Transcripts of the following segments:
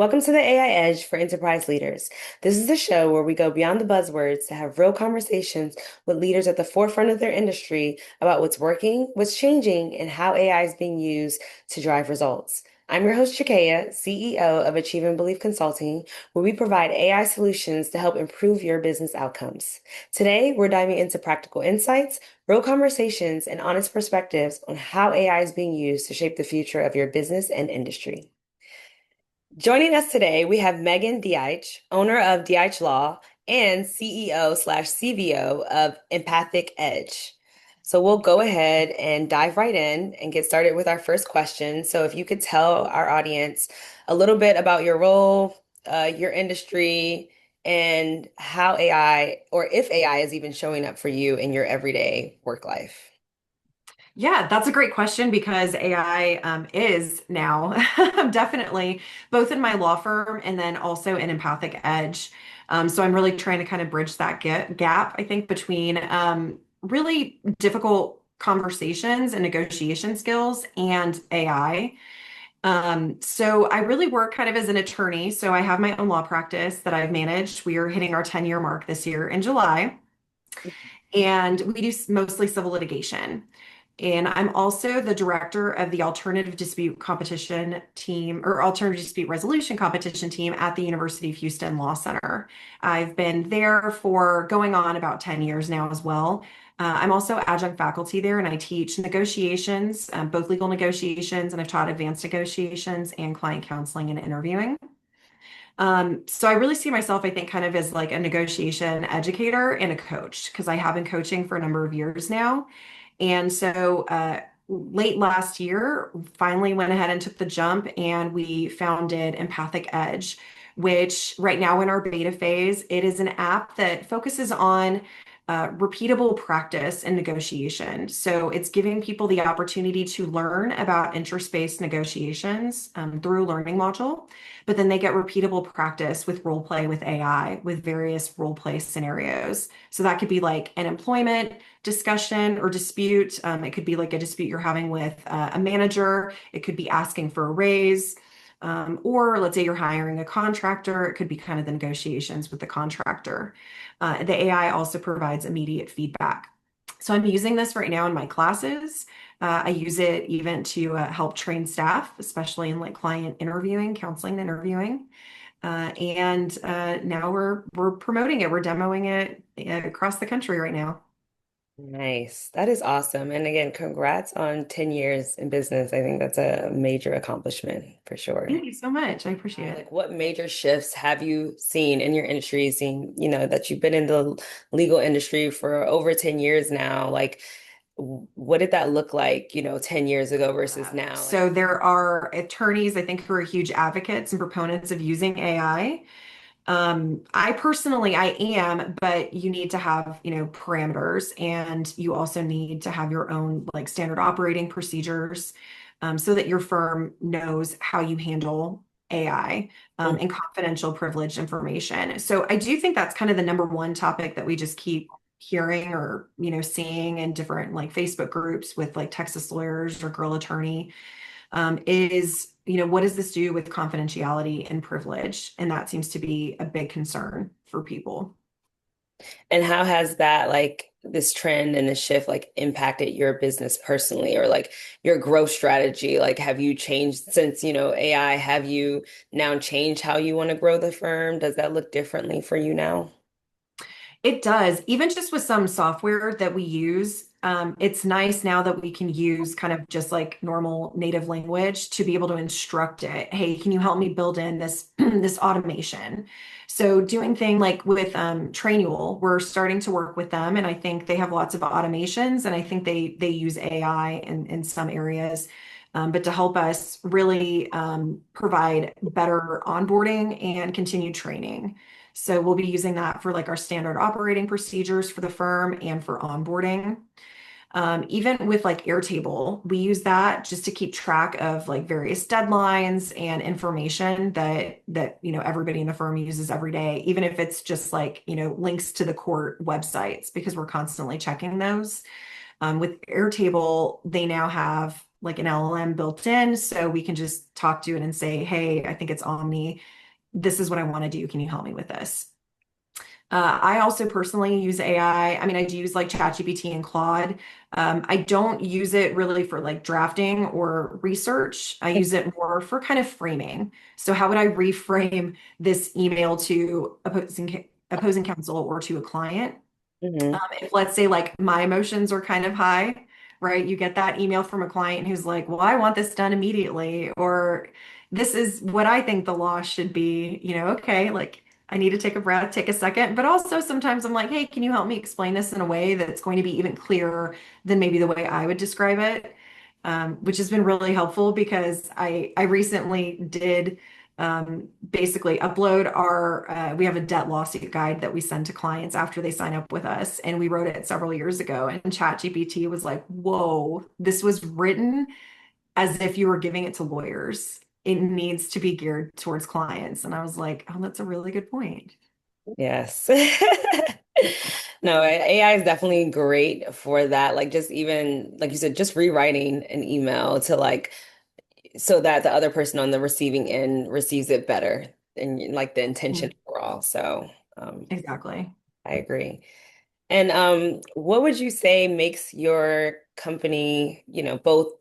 Welcome to the AI Edge for Enterprise Leaders. This is the show where we go beyond the buzzwords to have real conversations with leaders at the forefront of their industry about what's working, what's changing, and how AI is being used to drive results. I'm your host, Chakaya, CEO of Achieve and Believe Consulting, where we provide AI solutions to help improve your business outcomes. Today, we're diving into practical insights, real conversations, and honest perspectives on how AI is being used to shape the future of your business and industry. Joining us today, we have Megan Daic, owner of Daic Law and CEO/CVO of Empathic Edge. So we'll go ahead and dive right in and get started with our first question. So if you could tell our audience a little bit about your role, your industry, and how AI, or if AI is even showing up for you in your everyday work life. Yeah, that's a great question because AI is now definitely both in my law firm and then also in Empathic Edge. So I'm really trying to kind of bridge that gap, I think, between really difficult conversations and negotiation skills and AI. So I really work kind of as an attorney. So I have my own law practice that I've managed. We are hitting our 10-year mark this year in July, and we do mostly civil litigation. And I'm also the director of the alternative dispute competition team or alternative dispute resolution competition team at the University of Houston Law Center. I've been there for going on about 10 years now as well. I'm also adjunct faculty there and I teach negotiations, both legal negotiations, and I've taught advanced negotiations and client counseling and interviewing. So I really see myself, I think, kind of as like a negotiation educator and a coach because I have been coaching for a number of years now. And so late last year, finally went ahead and took the jump and we founded Empathic Edge, which right now in our beta phase, it is an app that focuses on repeatable practice and negotiation. So it's giving people the opportunity to learn about interest-based negotiations through a learning module, but then they get repeatable practice with role play with AI with various role play scenarios. So that could be like an employment discussion or dispute. It could be like a dispute you're having with a manager. It could be asking for a raise. Or let's say you're hiring a contractor, it could be kind of the negotiations with the contractor. The AI also provides immediate feedback. So I'm using this right now in my classes. I use it even to help train staff, especially in like client interviewing, counseling, and interviewing. And now we're promoting it. We're demoing it across the country right now. Nice. That is awesome. And again, congrats on 10 years in business. I think that's a major accomplishment for sure. Thank you so much. I appreciate it. Like what major shifts have you seen in your industry, seen, that you've been in the legal industry for over 10 years now? Like what did that look like, 10 years ago versus now? So there are attorneys, I think, who are huge advocates and proponents of using AI. I personally, I am, but you need to have, parameters and you also need to have your own like standard operating procedures, so that your firm knows how you handle AI, and confidential privileged information. So I do think that's kind of the number one topic that we just keep hearing or, seeing in different like Facebook groups with like Texas lawyers or Girl Attorney, is, what does this do with confidentiality and privilege? And that seems to be a big concern for people. And how has that like this trend and this shift like impacted your business personally or like your growth strategy? Like have you changed since, AI? Have you now changed how you want to grow the firm? Does that look differently for you now? It does. Even just with some software that we use, it's nice now that we can use kind of just like normal native language to be able to instruct it. Hey, can you help me build in this this automation? So doing thing like with Trainual, we're starting to work with them, and I think they have lots of automations, and I think they use AI in some areas. But to help us really provide better onboarding and continued training. So we'll be using that for like our standard operating procedures for the firm and for onboarding. Even with like Airtable, we use that just to keep track of like various deadlines and information that everybody in the firm uses every day, even if it's just like links to the court websites because we're constantly checking those. With Airtable, they now have like an LLM built in, so we can just talk to it and say, hey, I think it's Omni. This is what I want to do. Can you help me with this? I also personally use AI. I mean, I do use like ChatGPT and Claude. I don't use it really for like drafting or research. I use it more for kind of framing. So how would I reframe this email to opposing counsel or to a client? Hmm. If let's say like my emotions are kind of high, right? You get that email from a client who's like, well, I want this done immediately, or this is what I think the law should be, okay, like I need to take a breath, take a second. But also sometimes I'm like, hey, can you help me explain this in a way that's going to be even clearer than maybe the way I would describe it? Which has been really helpful because I recently did basically upload we have a debt lawsuit guide that we send to clients after they sign up with us. And we wrote it several years ago. And ChatGPT was like, whoa, this was written as if you were giving it to lawyers. It needs to be geared towards clients. And I was like, oh, that's a really good point. Yes. No, AI is definitely great for that. Like just even like you said, just rewriting an email to like so that the other person on the receiving end receives it better and like the intention Mm, overall. So um exactly. I agree. And what would you say makes your company, both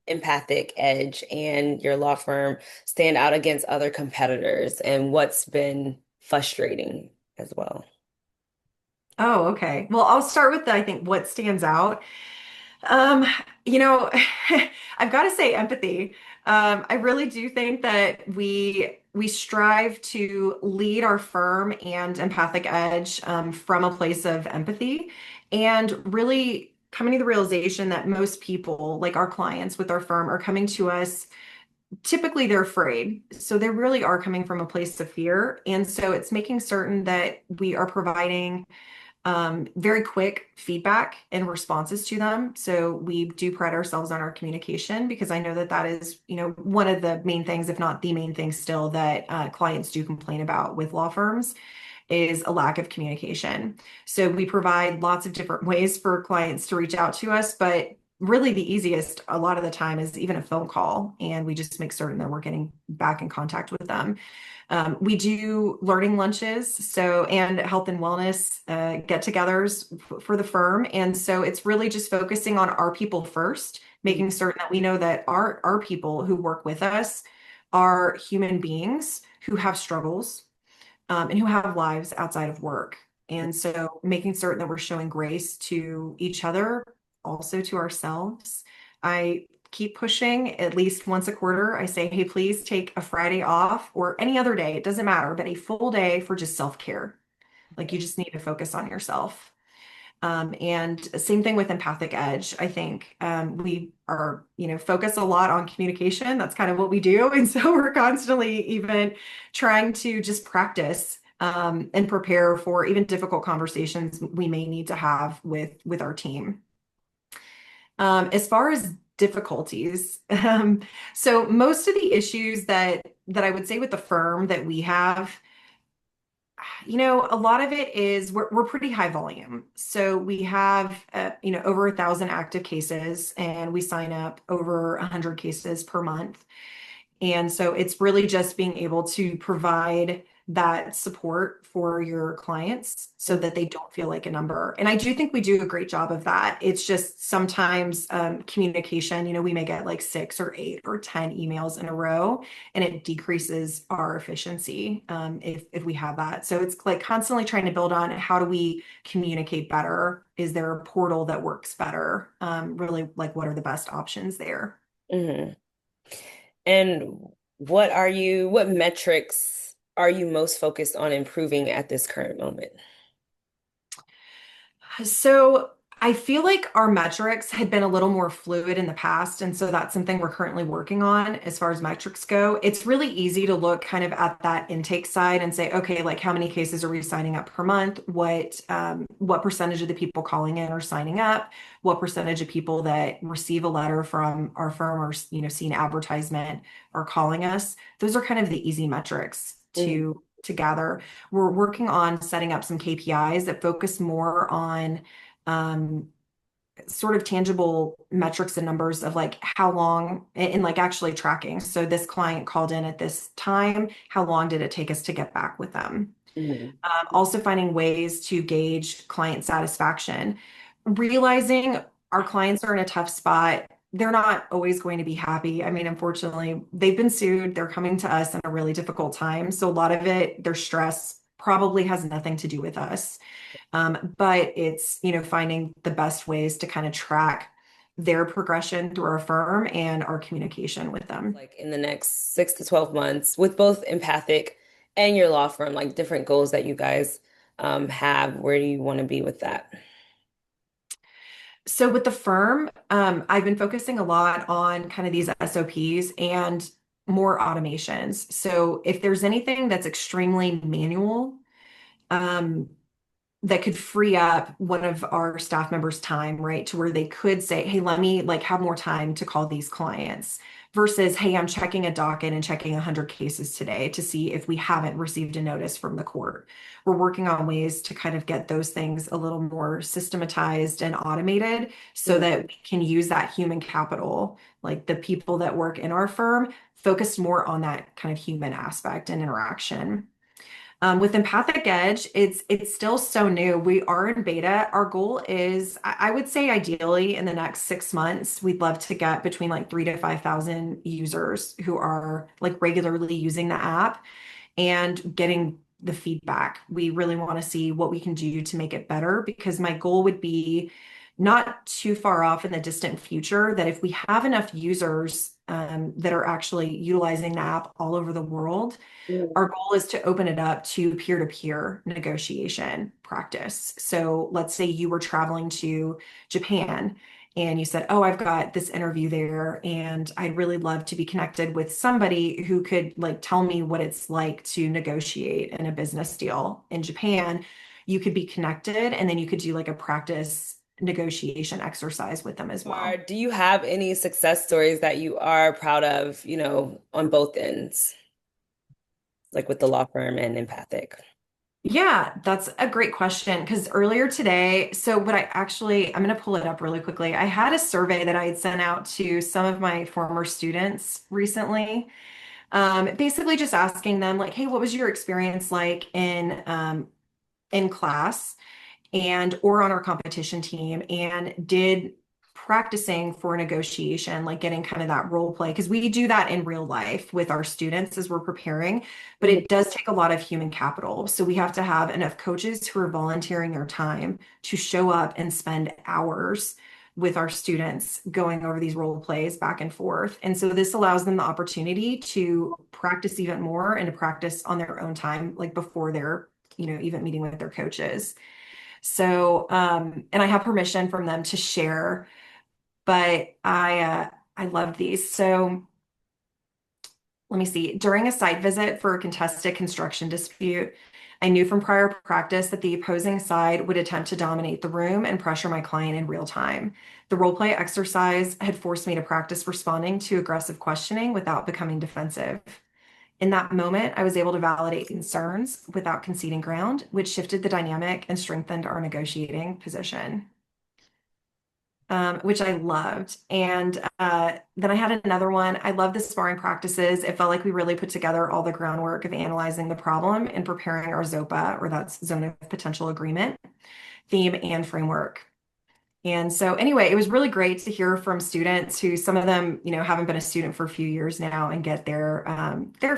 Empathic Edge and your law firm stand out against other competitors and what's been frustrating as well? Oh, okay. Well, I'll start with I think what stands out. Um, you know, I've got to say empathy. I really do think that we strive to lead our firm and Empathic Edge from a place of empathy and really coming to the realization that most people, like our clients with our firm, are coming to us. Typically, they're afraid. So they really are coming from a place of fear. And so it's making certain that we are providing very quick feedback and responses to them. So we do pride ourselves on our communication because I know that that is, one of the main things, if not the main thing still that clients do complain about with law firms is a lack of communication. So we provide lots of different ways for clients to reach out to us, but really the easiest a lot of the time is even a phone call, and we just make certain that we're getting back in contact with them. We do learning lunches, so and health and wellness get-togethers for the firm, and so it's really just focusing on our people first, Mhm. making certain that we know that our people who work with us are human beings who have struggles and who have lives outside of work. And so making certain that we're showing grace to each other, also to ourselves. I keep pushing at least once a quarter. I say, hey, please take a Friday off or any other day. It doesn't matter, but a full day for just self-care. Like you just need to focus on yourself. And same thing with Empathic Edge. I think we are, focus a lot on communication. That's kind of what we do. And so we're constantly even trying to just practice and prepare for even difficult conversations we may need to have with our team. As far as difficulties, so most of the issues that I would say with the firm that we have, a lot of it is we're pretty high volume. So we have, over 1,000 active cases, and we sign up over 100 cases per month. And so it's really just being able to provide that support for your clients so that they don't feel like a number. And I do think we do a great job of that. It's just sometimes communication, we may get like 6 or 8 or 10 emails in a row, and it decreases our efficiency if we have that. So it's like constantly trying to build on how do we communicate better? Is there a portal that works better? Really, like what are the best options there? Mhm. And what metrics are you most focused on improving at this current moment? So I feel like our metrics had been a little more fluid in the past. And so that's something we're currently working on as far as metrics go. It's really easy to look kind of at that intake side and say, okay, like how many cases are we signing up per month? What percentage of the people calling in are signing up? What percentage of people that receive a letter from our firm or, see an advertisement are calling us? Those are kind of the easy metrics Mhm. to gather. We're working on setting up some KPIs that focus more on um, sort of tangible metrics and numbers of like how long and like actually tracking. So this client called in at this time. How long did it take us to get back with them? Mhm. Also finding ways to gauge client satisfaction, realizing our clients are in a tough spot. They're not always going to be happy. I mean, unfortunately, they've been sued. They're coming to us in a really difficult time. So a lot of it, their stress probably has nothing to do with us. But it's, finding the best ways to kind of track their progression through our firm and our communication with them. Like in the next 6 to 12 months with both empathic and your law firm, like different goals that you guys have. Where do you want to be with that? So with the firm, I've been focusing a lot on kind of these SOPs and more automations. So if there's anything that's extremely manual, um, that could free up one of our staff members' time, right? To where they could say, hey, let me like have more time to call these clients versus, hey, I'm checking a docket and checking 100 cases today to see if we haven't received a notice from the court. We're working on ways to kind of get those things a little more systematized and automated so Mhm. that we can use that human capital, like the people that work in our firm, focused more on that kind of human aspect and interaction. With Empathic Edge, it's still so new. We are in beta. Our goal is, I would say, ideally in the next 6 months, we'd love to get between like 3 to 5,000 users who are like regularly using the app and getting the feedback. We really want to see what we can do to make it better because my goal would be not too far off in the distant future that if we have enough users that are actually utilizing the app all over the world, Mhm. our goal is to open it up to peer-to-peer negotiation practice. So let's say you were traveling to Japan and you said, oh, I've got this interview there, and I'd really love to be connected with somebody who could like tell me what it's like to negotiate in a business deal in Japan. You could be connected, and then you could do like a practice negotiation exercise with them as well. Do you have any success stories that you are proud of, on both ends, like with the law firm and empathic? Yeah, that's a great question. Because earlier today, so what I actually, I'm going to pull it up really quickly. I had a survey that I had sent out to some of my former students recently, basically just asking them, like, hey, what was your experience like in class? And or on our competition team and did practicing for negotiation, like getting kind of that role play, because we do that in real life with our students as we're preparing, but Mhm. it does take a lot of human capital. So we have to have enough coaches who are volunteering their time to show up and spend hours with our students going over these role plays back and forth. And so this allows them the opportunity to practice even more and to practice on their own time, like before they're, even meeting with their coaches. So, and I have permission from them to share, but I love these. So let me see. During a site visit for a contested construction dispute, I knew from prior practice that the opposing side would attempt to dominate the room and pressure my client in real time. The role play exercise had forced me to practice responding to aggressive questioning without becoming defensive. In that moment, I was able to validate concerns without conceding ground, which shifted the dynamic and strengthened our negotiating position, which I loved. And then I had another one. I love the sparring practices. It felt like we really put together all the groundwork of analyzing the problem and preparing our ZOPA, or that's zone of potential agreement, theme and framework. And so anyway, it was really great to hear from students who some of them, haven't been a student for a few years now and get their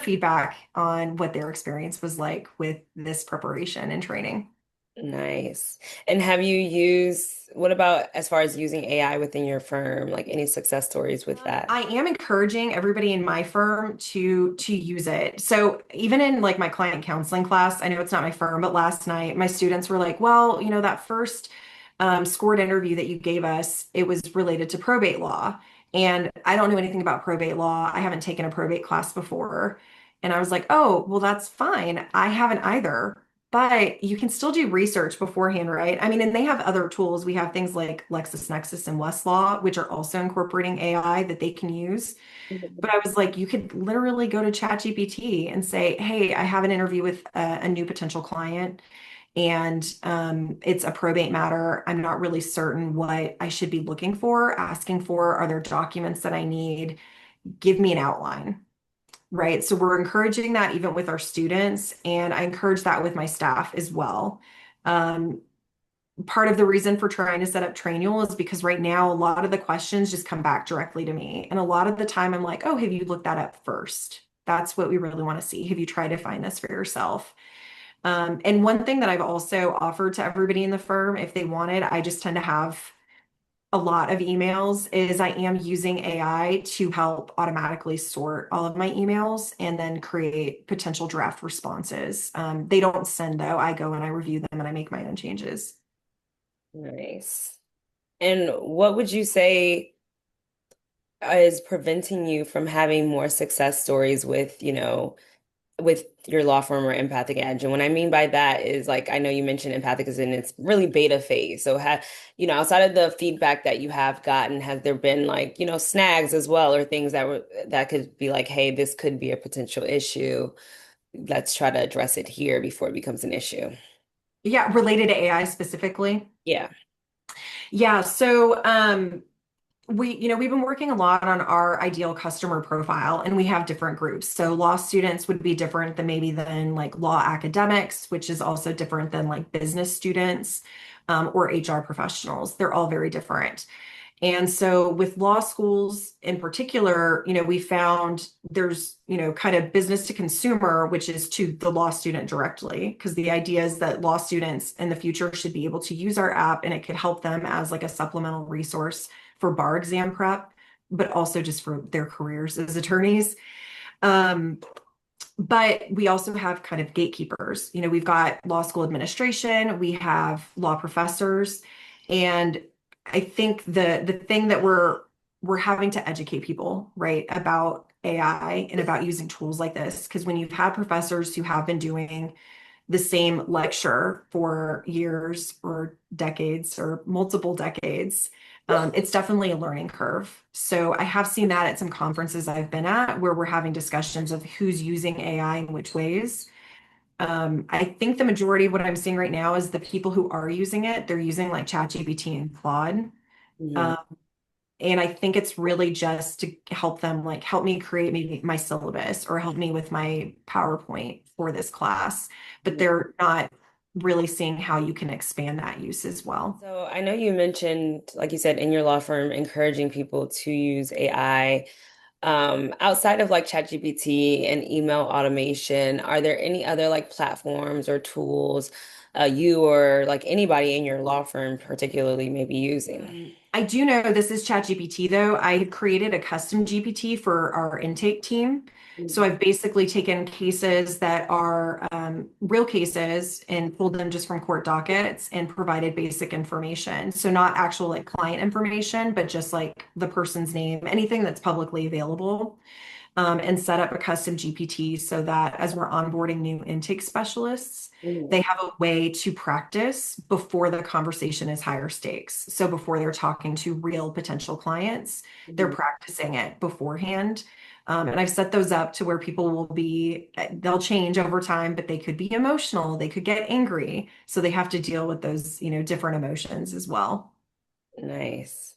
feedback on what their experience was like with this preparation and training. Nice. And what about as far as using AI within your firm, like any success stories with that? I am encouraging everybody in my firm to use it. So even in like my client counseling class, I know it's not my firm, but last night my students were like, "Well, that first scored interview that you gave us, it was related to probate law, and I don't know anything about probate law. I haven't taken a probate class before." And I was like, "Oh, well, that's fine. I haven't either." But you can still do research beforehand, right? I mean, and they have other tools. We have things like LexisNexis and Westlaw, which are also incorporating AI that they can use. Mhm. But I was like, you could literally go to ChatGPT and say, hey, I have an interview with a new potential client. and it's a probate matter. I'm not really certain what I should be looking for, asking for. Are there documents that I need? Give me an outline, right? So we're encouraging that even with our students, and I encourage that with my staff as well. Um, Part of the reason for trying to set up Trainual is because right now a lot of the questions just come back directly to me. And a lot of the time I'm like, oh, have you looked that up first? That's what we really want to see. Have you tried to find this for yourself? And one thing that I've also offered to everybody in the firm, if they wanted, I just tend to have a lot of emails, is I am using AI to help automatically sort all of my emails and then create potential draft responses. They don't send though. I go and I review them and I make my own changes. Nice. And what would you say is preventing you from having more success stories with, with your law firm or Empathic Edge? And what I mean by that is like I know you mentioned Empathic is in its really beta phase. So outside of the feedback that you have gotten, has there been like, snags as well or things that could be like, hey, this could be a potential issue. Let's try to address it here before it becomes an issue. Yeah, related to AI specifically. Yeah. Yeah, so we've been working a lot on our ideal customer profile, and we have different groups. So law students would be different than like law academics, which is also different than like business students, or HR professionals. They're all very different. And so with law schools in particular, we found there's, kind of business to consumer, which is to the law student directly, because the idea is that law students in the future should be able to use our app and it could help them as like a supplemental resource for bar exam prep, but also just for their careers as attorneys. Um, but we also have kind of gatekeepers. We've got law school administration, we have law professors, and I think the thing that we're having to educate people, right, about AI and about using tools like this, because when you've had professors who have been doing the same lecture for years or decades or multiple decades, it's definitely a learning curve. So I have seen that at some conferences I've been at where we're having discussions of who's using AI in which ways. I think the majority of what I'm seeing right now is the people who are using it, they're using like ChatGPT and Claude. Mhm. Um, and I think it's really just to help them, like help me create maybe my syllabus or help me with my PowerPoint for this class. But they're not really seeing how you can expand that use as well. So I know you mentioned, like you said, in your law firm, encouraging people to use AI. Outside of like ChatGPT and email automation, are there any other like platforms or tools you or like anybody in your law firm particularly may be using? I do know this is ChatGPT though. I had created a custom GPT for our intake team. So I've basically taken cases that are real cases and pulled them just from court dockets and provided basic information. So not actual like client information, but just like the person's name, anything that's publicly available, and set up a custom GPT so that as we're onboarding new intake specialists, Mhm. they have a way to practice before the conversation is higher stakes. So before they're talking to real potential clients, they're Mhm. practicing it beforehand. And I've set those up to where people they'll change over time, but they could be emotional, they could get angry. So they have to deal with those, different emotions as well. Nice.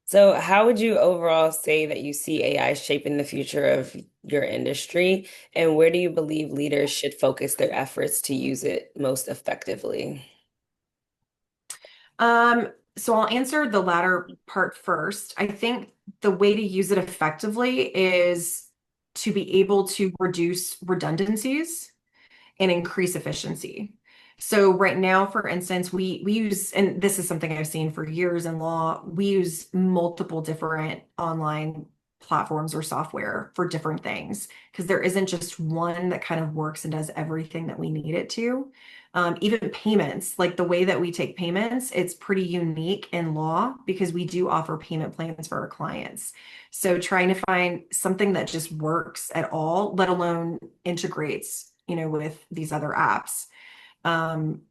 So, how would you overall say that you see AI shaping the future of your industry, and where do you believe leaders should focus their efforts to use it most effectively? So I'll answer the latter part first. I think the way to use it effectively is to be able to reduce redundancies and increase efficiency. So right now, for instance, we use, and this is something I've seen for years in law, we use multiple different online platforms or software for different things because there isn't just one that kind of works and does everything that we need it to. Even payments, like the way that we take payments, it's pretty unique in law because we do offer payment plans for our clients. So trying to find something that just works at all, let alone integrates, with these other apps. Um,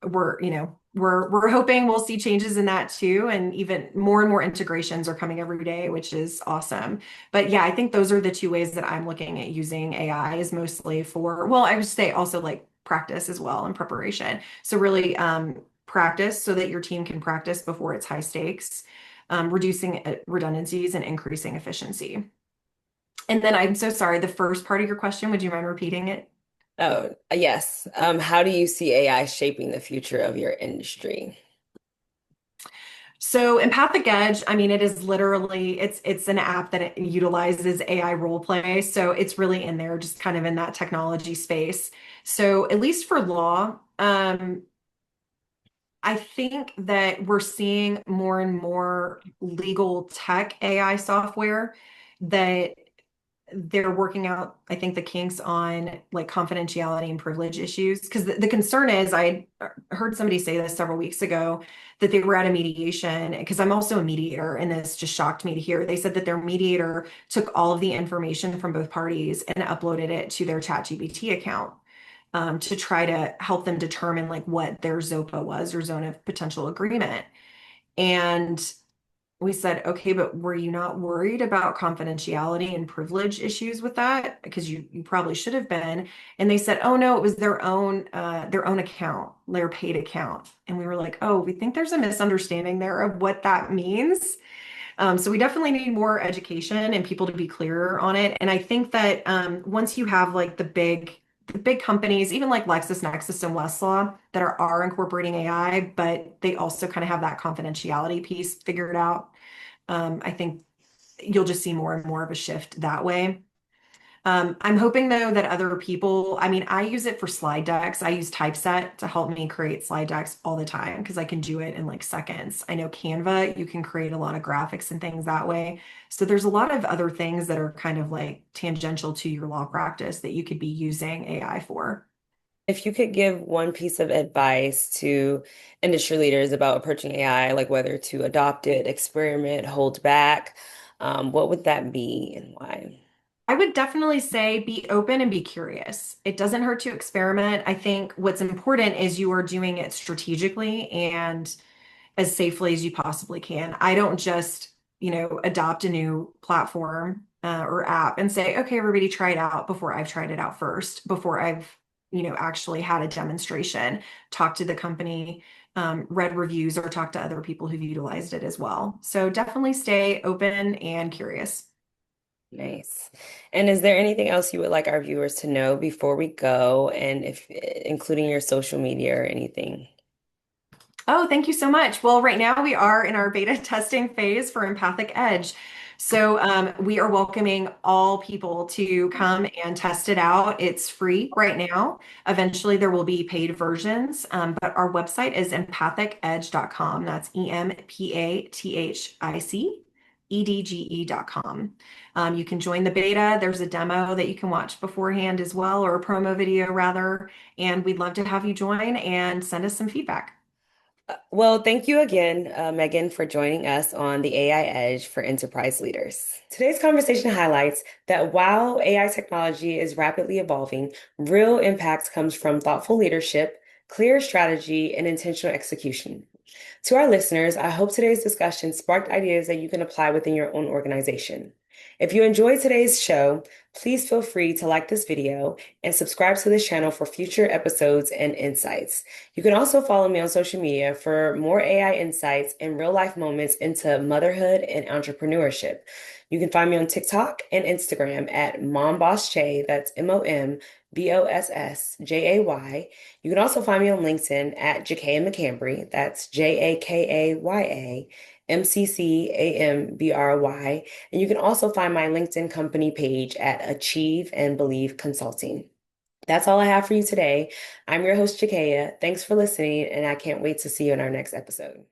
we're hoping we'll see changes in that too, and even more and more integrations are coming every day, which is awesome. But yeah, I think those are the two ways that I'm looking at using AI is mostly for, well, I would say also like practice as well and preparation. So really practice so that your team can practice before it's high stakes, reducing redundancies and increasing efficiency. And then I'm so sorry, the first part of your question, would you mind repeating it? Oh, yes. How do you see AI shaping the future of your industry? So Empathic Edge, I mean, it is literally it's an app that it utilizes AI role play. So it's really in there, just kind of in that technology space. So at least for law, I think that we're seeing more and more legal tech AI software that they're working out, I think, the kinks on like confidentiality and privilege issues. Because the concern is, I heard somebody say this several weeks ago that they were at a mediation, because I'm also a mediator, and this just shocked me to hear. They said that their mediator took all of the information from both parties and uploaded it to their ChatGPT account. To try to help them determine like what their ZOPA was, or zone of potential agreement. And we said, okay, but were you not worried about confidentiality and privilege issues with that? Because you probably should have been. And they said, oh no, it was their own account, their paid account. And we were like, oh, we think there's a misunderstanding there of what that means. So we definitely need more education and people to be clearer on it. And I think that once you have like the big companies, even like LexisNexis and Westlaw, that are incorporating AI, but they also kind of have that confidentiality piece figured out. I think you'll just see more and more of a shift that way. I'm hoping though that other people, I mean, I use it for slide decks. I use Typeset to help me create slide decks all the time because I can do it in like seconds. I know Canva, you can create a lot of graphics and things that way. So there's a lot of other things that are kind of like tangential to your law practice that you could be using AI for. If you could give one piece of advice to industry leaders about approaching AI, like whether to adopt it, experiment, hold back, what would that be and why? I would definitely say be open and be curious. It doesn't hurt to experiment. I think what's important is you are doing it strategically and as safely as you possibly can. I don't just, adopt a new platform or app and say, okay, everybody try it out before I've tried it out first, before I've, actually had a demonstration, talk to the company, read reviews, or talk to other people who've utilized it as well. So definitely stay open and curious. Nice. And is there anything else you would like our viewers to know before we go, and if including your social media or anything? Oh, thank you so much. Well, right now we are in our beta testing phase for Empathic Edge. So we are welcoming all people to come and test it out. It's free right now. Eventually, there will be paid versions, but our website is empathicedge.com. That's EMPATHICEDGE.com. You can join the beta. There's a demo that you can watch beforehand as well, or a promo video rather. And we'd love to have you join and send us some feedback. Well, thank you again, Megan, for joining us on the AI Edge for Enterprise Leaders. Today's conversation highlights that while AI technology is rapidly evolving, real impact comes from thoughtful leadership, clear strategy, and intentional execution. To our listeners, I hope today's discussion sparked ideas that you can apply within your own organization. If you enjoyed today's show, please feel free to like this video and subscribe to this channel for future episodes and insights. You can also follow me on social media for more AI insights and real life moments into motherhood and entrepreneurship. You can find me on TikTok and Instagram at MomBossJay, that's MomBossJay. You can also find me on LinkedIn at Jakaya McCambry, that's JAKAYAMCCAMBRY. And you can also find my LinkedIn company page at Achieve and Believe Consulting. That's all I have for you today. I'm your host, Jakaya. Thanks for listening, and I can't wait to see you in our next episode.